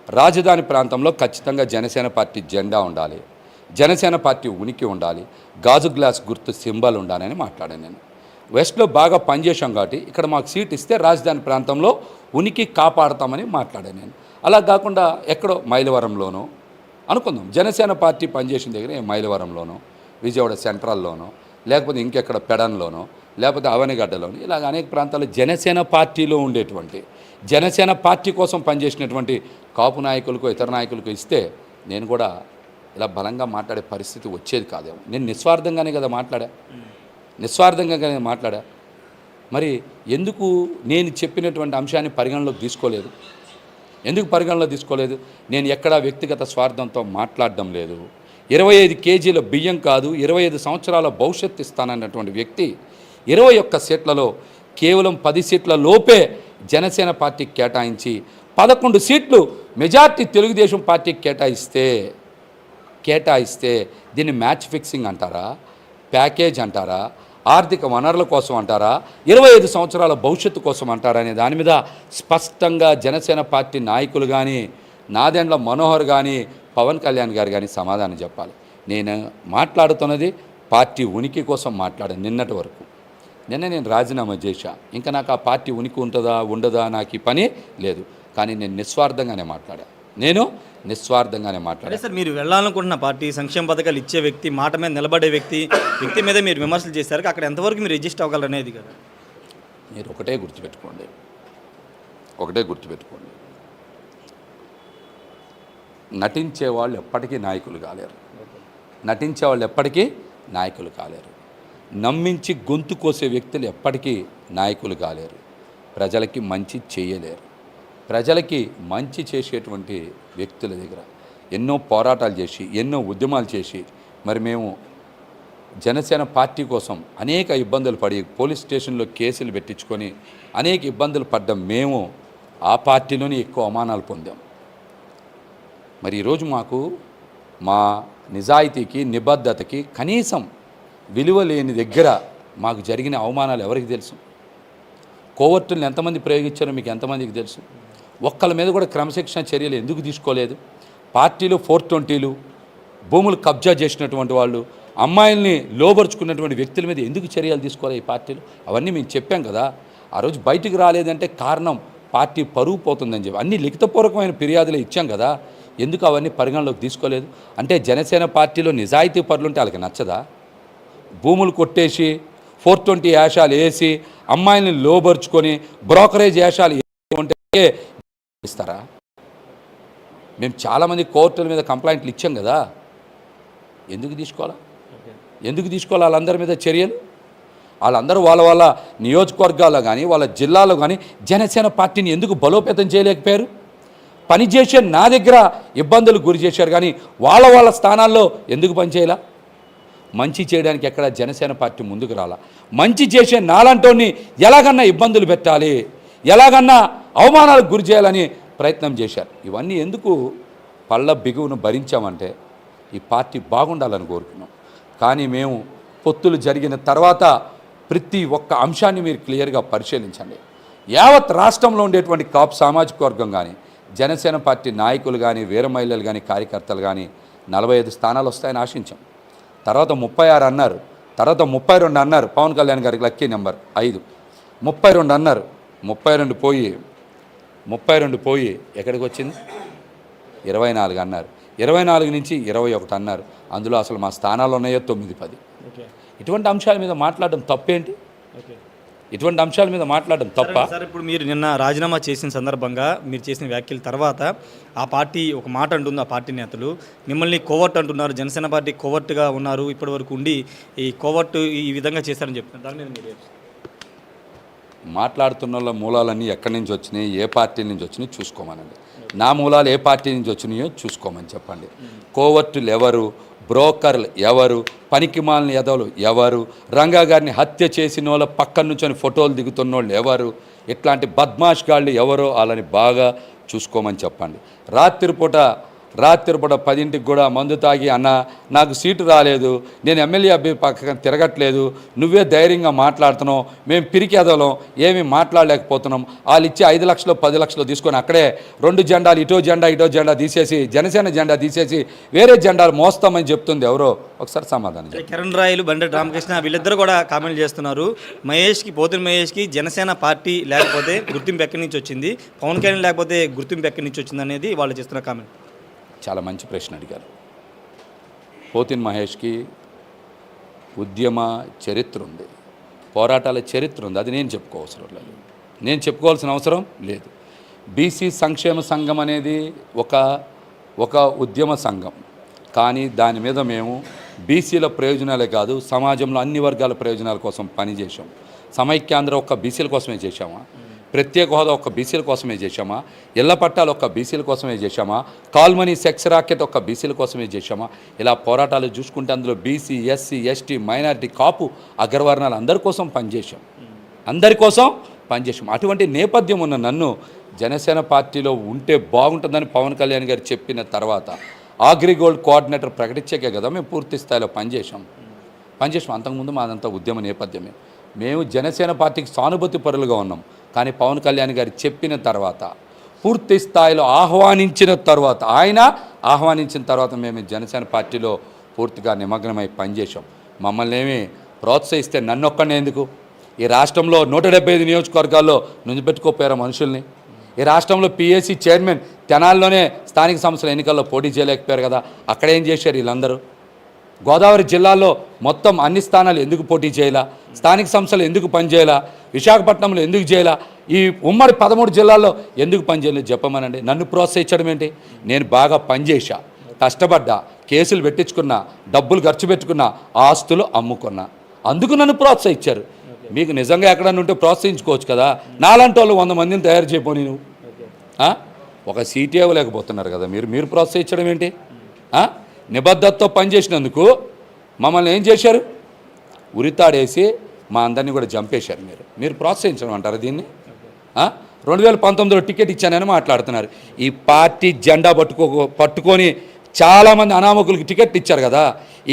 రాజధాని ప్రాంతంలో ఖచ్చితంగా జనసేన పార్టీ జెండా ఉండాలి, జనసేన పార్టీ ఉనికి ఉండాలి, గాజు గ్లాస్ గుర్తు సింబల్ ఉండాలని మాట్లాడాను నేను. వెస్ట్లో బాగా పనిచేసాం కాబట్టి ఇక్కడ మాకు సీట్ ఇస్తే రాజధాని ప్రాంతంలో ఉనికి కాపాడతామని మాట్లాడాను నేను. అలా కాకుండా ఎక్కడో మైలవరంలోనో అనుకుందాం, జనసేన పార్టీ పనిచేసిన దగ్గర మైలవరంలోనో, విజయవాడ సెంట్రల్లోనో, లేకపోతే ఇంకెక్కడ పెడన్లోనో, లేకపోతే అవనిగడ్డలోనో, ఇలాగ అనేక ప్రాంతాల్లో జనసేన పార్టీలో ఉండేటువంటి జనసేన పార్టీ కోసం పనిచేసినటువంటి కాపు నాయకులకు ఇతర నాయకులకు ఇస్తే నేను కూడా ఇలా బలంగా మాట్లాడే పరిస్థితి వచ్చేది కాదేమో. నేను నిస్వార్థంగానే కదా మాట్లాడా. మరి ఎందుకు నేను చెప్పినటువంటి అంశాన్ని పరిగణలోకి తీసుకోలేదు? ఎందుకు పరిగణలో తీసుకోలేదు? నేను ఎక్కడా వ్యక్తిగత స్వార్థంతో మాట్లాడడం లేదు. 25 కేజీల బియ్యం కాదు, 25 సంవత్సరాల భవిష్యత్తు ఇస్తానన్నటువంటి వ్యక్తి 21 సీట్లలో కేవలం 10 సీట్ల లోపే జనసేన పార్టీకి కేటాయించి 11 సీట్లు మెజార్టీ తెలుగుదేశం పార్టీకి కేటాయిస్తే దీన్ని మ్యాచ్ ఫిక్సింగ్ అంటారా, ప్యాకేజ్ అంటారా, ఆర్థిక వనరుల కోసం అంటారా, 25 సంవత్సరాల భవిష్యత్తు కోసం అంటారా అనే దాని మీద స్పష్టంగా జనసేన పార్టీ నాయకులు కానీ, నాదెండ్ల మనోహర్ కానీ, పవన్ కళ్యాణ్ గారు కానీ సమాధానం చెప్పాలి. నేను మాట్లాడుతున్నది పార్టీ ఉనికి కోసం మాట్లాడాను. నిన్నటి వరకు నేను రాజీనామా చేశా. ఇంకా నాకు ఆ పార్టీ ఉనికి ఉంటుందా ఉండదా నాకు ఈ పని లేదు. కానీ నేను నిస్వార్థంగానే మాట్లాడా. సార్, మీరు వెళ్ళాలనుకుంటున్న పార్టీ సంక్షేమ పథకాలు ఇచ్చే వ్యక్తి, మాట మీద నిలబడే వ్యక్తి మీద మీరు విమర్శలు చేశారు. అక్కడ ఎంతవరకు మీరు రిజిస్ట్ అవ్వగలరు అనేది కదా. మీరు ఒకటే గుర్తుపెట్టుకోండి, నటించే వాళ్ళు ఎప్పటికీ నాయకులు కాలేరు. నమ్మించి గొంతు కోసే వ్యక్తులు ఎప్పటికీ నాయకులు కాలేరు. ప్రజలకి మంచి చేయలేరు. ప్రజలకి మంచి చేసేటువంటి వ్యక్తుల దగ్గర ఎన్నో పోరాటాలు చేసి, ఎన్నో ఉద్యమాలు చేసి, మరి మేము జనసేన పార్టీ కోసం అనేక ఇబ్బందులు పడి పోలీస్ స్టేషన్లో కేసులు పెట్టించుకొని అనేక ఇబ్బందులు పడ్డాం. మేము ఆ పార్టీలోనే ఎక్కువ అవమానాలు పొందాం. మరి ఈరోజు మాకు మా నిజాయితీకి, నిబద్ధతకి కనీసం విలువ లేని దగ్గర మాకు జరిగిన అవమానాలు ఎవరికి తెలుసు? కోవర్టులను ఎంతమంది ప్రయోగించారో మీకు ఎంతమందికి తెలుసు? ఒక్కళ్ళ మీద కూడా క్రమశిక్షణ చర్యలు ఎందుకు తీసుకోలేదు? పార్టీలు 420లు, భూములు కబ్జా చేసినటువంటి వాళ్ళు, అమ్మాయిల్ని లోబరుచుకున్నటువంటి వ్యక్తుల మీద ఎందుకు చర్యలు తీసుకోవాలి ఈ పార్టీలు? అవన్నీ మేము చెప్పాం కదా. ఆ రోజు బయటికి రాలేదంటే కారణం పార్టీ పరువు పోతుందని చెప్పి అన్ని లిఖితపూర్వకమైన ఫిర్యాదులు ఇచ్చాం కదా. ఎందుకు అవన్నీ పరిగణలోకి తీసుకోలేదు? అంటే జనసేన పార్టీలో నిజాయితీ పరులుంటే వాళ్ళకి నచ్చదా? భూములు కొట్టేసి 420 యాషాలు వేసి అమ్మాయిల్ని లోబరుచుకొని బ్రోకరేజ్ యాషాలు ఉంటే ఇస్తారా? మేము చాలామంది కోర్టుల మీద కంప్లైంట్లు ఇచ్చాం కదా. ఎందుకు తీసుకోవాలి వాళ్ళందరి మీద చర్యలు? వాళ్ళందరూ వాళ్ళ నియోజకవర్గాల్లో కానీ వాళ్ళ జిల్లాలో కానీ జనసేన పార్టీని ఎందుకు బలోపేతం చేయలేకపోయారు? పనిచేసే నా దగ్గర ఇబ్బందులు గురి చేశారు కానీ వాళ్ళ స్థానాల్లో ఎందుకు పనిచేయాల? మంచి చేయడానికి ఎక్కడ జనసేన పార్టీ ముందుకు రాలా. మంచి చేసే నాలంటోని ఎలాగన్నా ఇబ్బందులు పెట్టాలి, ఎలాగన్నా అవమానాలకు గురి చేయాలని ప్రయత్నం చేశారు. ఇవన్నీ ఎందుకు పళ్ళ బిగువును భరించామంటే ఈ పార్టీ బాగుండాలని కోరుకున్నాం. కానీ మేము పొత్తులు జరిగిన తర్వాత ప్రతి ఒక్క అంశాన్ని మీరు క్లియర్గా పరిశీలించండి. యావత్ రాష్ట్రంలో ఉండేటువంటి కాపు సామాజిక వర్గం కానీ, జనసేన పార్టీ నాయకులు కానీ, వీర మహిళలు కానీ, కార్యకర్తలు కానీ 45 స్థానాలు వస్తాయని ఆశించాం. తర్వాత 36 అన్నారు, తర్వాత 32 అన్నారు. పవన్ కళ్యాణ్ గారికి లక్కీ నెంబర్ 5. 32 అన్నారు. 32 పోయి ఎక్కడికి వచ్చింది? 24 అన్నారు. 24 నుంచి 21 అన్నారు. అందులో అసలు మా స్థానాలు ఉన్నాయో 9, 10. ఇటువంటి అంశాల మీద మాట్లాడడం తప్పేంటి? సార్, ఇప్పుడు మీరు నిన్న రాజీనామా చేసిన సందర్భంగా మీరు చేసిన వ్యాఖ్యల తర్వాత ఆ పార్టీ ఒక మాట అంటుంది. ఆ పార్టీ నేతలు మిమ్మల్ని కోవర్ట్ అంటున్నారు, జనసేన పార్టీ కోవర్ట్గా ఉన్నారు, ఇప్పటి వరకు ఉండి ఈ కోవర్ట్ ఈ విధంగా చేశారని చెప్తున్నారు. దాని మీద మీరు మాట్లాడుతున్న వాళ్ళ మూలాలన్నీ ఎక్కడి నుంచి వచ్చినాయి, ఏ పార్టీ నుంచి వచ్చినాయి చూసుకోమనండి. నా మూలాలు ఏ పార్టీ నుంచి వచ్చినాయో చూసుకోమని చెప్పండి. కోవర్టులు ఎవరు, బ్రోకర్లు ఎవరు, పనికిమాలిన ఎదవలు ఎవరు, రంగా గారిని హత్య చేసిన వాళ్ళ పక్కన నుంచొని ఫోటోలు దిగుతున్న వాళ్ళు ఎవరు, ఇట్లాంటి బద్మాష్ గాళ్ళు ఎవరో వాళ్ళని బాగా చూసుకోమని చెప్పండి. రాత్రిపూట రాత్రి పూట 10ంటికి కూడా మందు తాగి అన్న నాకు సీటు రాలేదు, నేను ఎమ్మెల్యే అభ్యర్థి పక్కన తిరగట్లేదు, నువ్వే ధైర్యంగా మాట్లాడుతున్నావు, మేము పిరికేదలం ఏమీ మాట్లాడలేకపోతున్నాం, వాళ్ళు ఇచ్చి 5 లక్షలు 10 లక్షలు తీసుకొని అక్కడే 2 జెండాలు ఇటో జెండా తీసేసి జనసేన జెండా తీసేసి వేరే జెండాలు మోస్తామని చెప్తుంది ఎవరో ఒకసారి సమాధానం చెప్పండి. కిరణ్ రాయలు బండి రామకృష్ణ వీళ్ళిద్దరు కూడా కామెంట్ చేస్తున్నారు. పోతిన మహేష్కి జనసేన పార్టీ లేకపోతే గుర్తింపు ఎక్కడి నుంచి వచ్చింది, పవన్ కళ్యాణ్ లేకపోతే గుర్తింపు ఎక్కడి నుంచి వచ్చింది అనేది వాళ్ళు చేస్తున్న కామెంట్. చాలా మంచి ప్రశ్న అడిగారు. పోతిన మహేష్కి ఉద్యమ చరిత్ర ఉంది, పోరాటాల చరిత్ర ఉంది. అది నేను చెప్పుకోవాల్సిన అవసరం లేదు. బీసీ సంక్షేమ సంఘం అనేది ఒక ఉద్యమ సంఘం, కానీ దాని మీద మేము బీసీల ప్రయోజనాలే కాదు సమాజంలో అన్ని వర్గాల ప్రయోజనాల కోసం పనిచేసాం. సమైక్యాంధ్ర ఒక్క బీసీల కోసమే చేశామా, ప్రత్యేక హోదా ఒక్క బీసీల కోసమే చేశామా, ఇళ్ల పట్టాలు ఒక్క బీసీల కోసమే చేశామా, కాల్మనీ సెక్స్ రాకెట్ ఒక్క బీసీల కోసమే చేశామా? ఇలా పోరాటాలు చూసుకుంటే అందులో బీసీ, ఎస్సీ, ఎస్టీ, మైనారిటీ, కాపు, అగ్రవర్ణాలు అందరి కోసం పనిచేశాం. అటువంటి నేపథ్యం ఉన్న నన్ను జనసేన పార్టీలో ఉంటే బాగుంటుందని పవన్ కళ్యాణ్ గారు చెప్పిన తర్వాత అగ్రిగోల్డ్ కోఆర్డినేటర్ ప్రకటించాకే కదా మేము పూర్తి స్థాయిలో పనిచేసాం. అంతకుముందు మాదంతా ఉద్యమ నేపథ్యమే. మేము జనసేన పార్టీకి సానుభూతి పరులుగా ఉన్నాం. కానీ పవన్ కళ్యాణ్ గారు చెప్పిన తర్వాత పూర్తి స్థాయిలో ఆహ్వానించిన తర్వాత మేము జనసేన పార్టీలో పూర్తిగా నిమగ్నమై పనిచేసాం. మమ్మల్ని ఏమి ప్రోత్సహిస్తే నన్నొక్కనే ఎందుకు? ఈ రాష్ట్రంలో 175 నియోజకవర్గాల్లో నుంచిపెట్టుకోపోయారు మనుషుల్ని. ఈ రాష్ట్రంలో పిఎస్సి చైర్మన్ తెనాల్లోనే స్థానిక సంస్థల ఎన్నికల్లో పోటీ చేయలేకపోయారు కదా, అక్కడ ఏం చేశారు వీళ్ళందరూ? గోదావరి జిల్లాలో మొత్తం అన్ని స్థానాలు ఎందుకు పోటీ చేయాలా? స్థానిక సంస్థలు ఎందుకు పనిచేయాలా? విశాఖపట్నంలో ఎందుకు చేయాలా? ఈ ఉమ్మడి 13 జిల్లాల్లో ఎందుకు పనిచేయలేదు చెప్పమనండి. నన్ను ప్రోత్సహించడం ఏంటి? నేను బాగా పనిచేశా, కష్టపడ్డా, కేసులు పెట్టించుకున్నా, డబ్బులు ఖర్చు పెట్టుకున్నా, ఆస్తులు అమ్ముకున్నా, అందుకు నన్ను ప్రోత్సహించారు. మీకు నిజంగా ఎక్కడన్నా ఉంటే ప్రోత్సహించుకోవచ్చు కదా. నాలాంటి వాళ్ళు 100 మందిని తయారు చేయపోని నువ్వు ఒక సీటీ ఇవ్వలేకపోతున్నారు కదా మీరు ప్రోత్సహించడం ఏంటి? నిబద్ధతతో పనిచేసినందుకు మమ్మల్ని ఏం చేశారు? ఉరితాడేసి మా అందరినీ కూడా చంపేశారు. మీరు ప్రోత్సహించడం అంటారు దీన్ని? 2019లో టికెట్ ఇచ్చానని మాట్లాడుతున్నారు. ఈ పార్టీ జెండా పట్టుకొని చాలామంది అనామకులకు టికెట్ ఇచ్చారు కదా,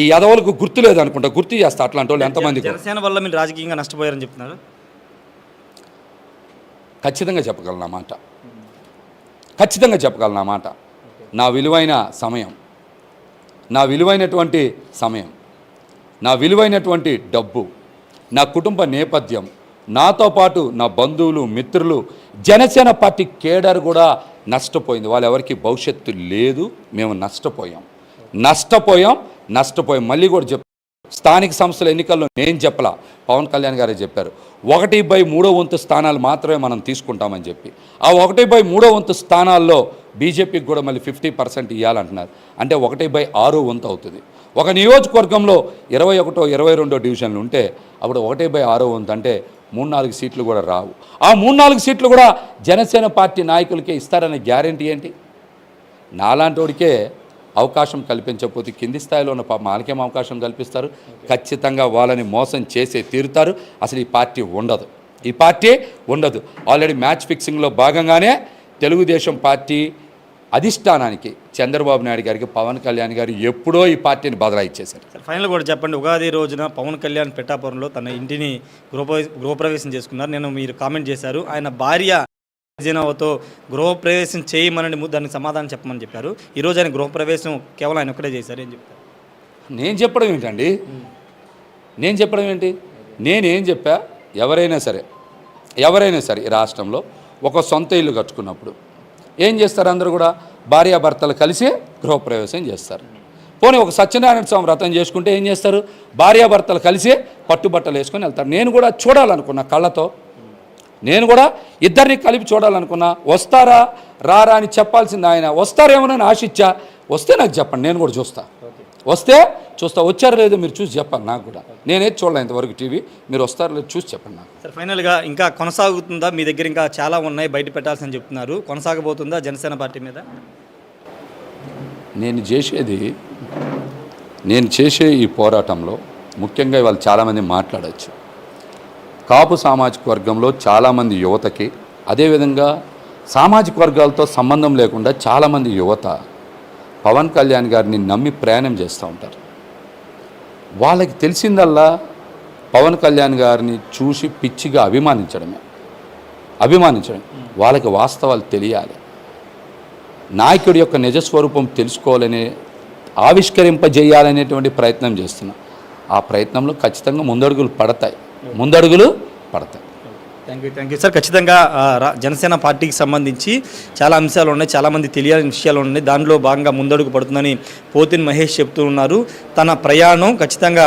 ఈ యదవులకు గుర్తు లేదనుకుంటా, గుర్తు చేస్తా అట్లాంటి వాళ్ళు ఎంతమంది. జనసేన వల్ల మీరు రాజకీయంగా నష్టపోయారని చెప్తున్నారు. ఖచ్చితంగా చెప్పగలను మాట. నా విలువైనటువంటి సమయం, నా విలువైనటువంటి డబ్బు, నా కుటుంబ నేపథ్యం, నాతో పాటు నా బంధువులు, మిత్రులు, జనసేన పార్టీ కేడర్ కూడా నష్టపోయింది. వాళ్ళెవరికి భవిష్యత్తు లేదు. మేము నష్టపోయాం. మళ్ళీ కూడా స్థానిక సంస్థల ఎన్నికల్లో నేను చెప్పలా, పవన్ కళ్యాణ్ గారే చెప్పారు. 1/3 స్థానాలు మాత్రమే మనం తీసుకుంటామని చెప్పి, ఆ 1/3 స్థానాల్లో బీజేపీకి కూడా మళ్ళీ 50% ఇవ్వాలంటున్నారు. అంటే 1/6 అవుతుంది. ఒక నియోజకవర్గంలో 21, 22 డివిజన్లు ఉంటే అప్పుడు 1/6 అంటే 3-4 సీట్లు కూడా రావు. ఆ 3-4 సీట్లు కూడా జనసేన పార్టీ నాయకులకే ఇస్తారనే గ్యారెంటీ ఏంటి? నాలాంటి వాడికే అవకాశం కల్పించకపోతే కింది స్థాయిలో ఉన్న వాళ్ళకేం అవకాశం కల్పిస్తారు? ఖచ్చితంగా వాళ్ళని మోసం చేసే తీరుతారు. అసలు ఈ పార్టీ ఉండదు. ఆల్రెడీ మ్యాచ్ ఫిక్సింగ్లో భాగంగానే తెలుగుదేశం పార్టీ అధిష్టానానికి చంద్రబాబు నాయుడు గారికి పవన్ కళ్యాణ్ గారు ఎప్పుడో ఈ పార్టీని బదలాయిచ్చేశారు. ఫైనల్ కూడా చెప్పండి, ఉగాది రోజున పవన్ కళ్యాణ్ పిఠాపురంలో తన ఇంటిని గృహప్రవేశం చేసుకున్నారు. మీరు కామెంట్ చేశారు, ఆయన భార్య జనావతో గృహప్రవేశం చేయమని దానికి సమాధానం చెప్పమని చెప్పారు. ఈరోజు ఆయన గృహప్రవేశం కేవలం ఆయన ఒక్కడే చేశారు. ఏం చెప్తారు? నేను చెప్పడం ఏంటి? నేనేం చెప్పా? ఎవరైనా సరే ఈ రాష్ట్రంలో ఒక సొంత ఇల్లు కట్టుకున్నప్పుడు ఏం చేస్తారు? అందరూ కూడా భార్యాభర్తలు కలిసి గృహప్రవేశం చేస్తారు. పోనీ ఒక సత్యనారాయణ స్వామి వ్రతం చేసుకుంటే ఏం చేస్తారు? భార్యాభర్తలు కలిసి పట్టుబట్టలు వేసుకొని వెళ్తారు. నేను కూడా చూడాలనుకున్నా కళ్ళతో, నేను కూడా ఇద్దరిని కలిపి చూడాలనుకున్నా. వస్తారా రారా అని చెప్పాల్సింది ఆయన. వస్తారేమోనని ఆశించా. వస్తే నాకు చెప్పండి, నేను కూడా చూస్తా. వచ్చారో లేదో మీరు చూసి చెప్పండి నాకు కూడా. నేనేది చూడలేదు ఇంతవరకు టీవీ. మీరు వస్తారో లేదో చూసి చెప్పండి నాకు. సార్ ఫైనల్గా ఇంకా కొనసాగుతుందా? మీ దగ్గర ఇంకా చాలా ఉన్నాయి బయట పెట్టాల్సిందని చెప్తున్నారు. కొనసాగబోతుందా జనసేన పార్టీ మీద? నేను చేసే ఈ పోరాటంలో ముఖ్యంగా ఇవాళ చాలామంది మాట్లాడచ్చు. కాపు సామాజిక వర్గంలో చాలామంది యువతకి, అదేవిధంగా సామాజిక వర్గాలతో సంబంధం లేకుండా చాలామంది యువత పవన్ కళ్యాణ్ గారిని నమ్మి ప్రయాణం చేస్తూ ఉంటారు. వాళ్ళకి తెలిసిందల్లా పవన్ కళ్యాణ్ గారిని చూసి పిచ్చిగా అభిమానించడం. వాళ్ళకి వాస్తవాలు తెలియాలి, నాయకుడి యొక్క నిజస్వరూపం తెలుసుకోవాలనే ఆవిష్కరింపజేయాలనేటువంటి ప్రయత్నం చేస్తున్నా. ఆ ప్రయత్నంలో ఖచ్చితంగా ముందడుగులు పడతాయి. Thank you sir. ఖచ్చితంగా జనసేన పార్టీకి సంబంధించి చాలా అంశాలు ఉన్నాయి, చాలామంది తెలియాల్సిన విషయాలు ఉన్నాయి. దానిలో భాగంగా ముందడుగు పడుతుందని పోతిన్ మహేష్ చెప్తూ ఉన్నారు. తన ప్రయాణం ఖచ్చితంగా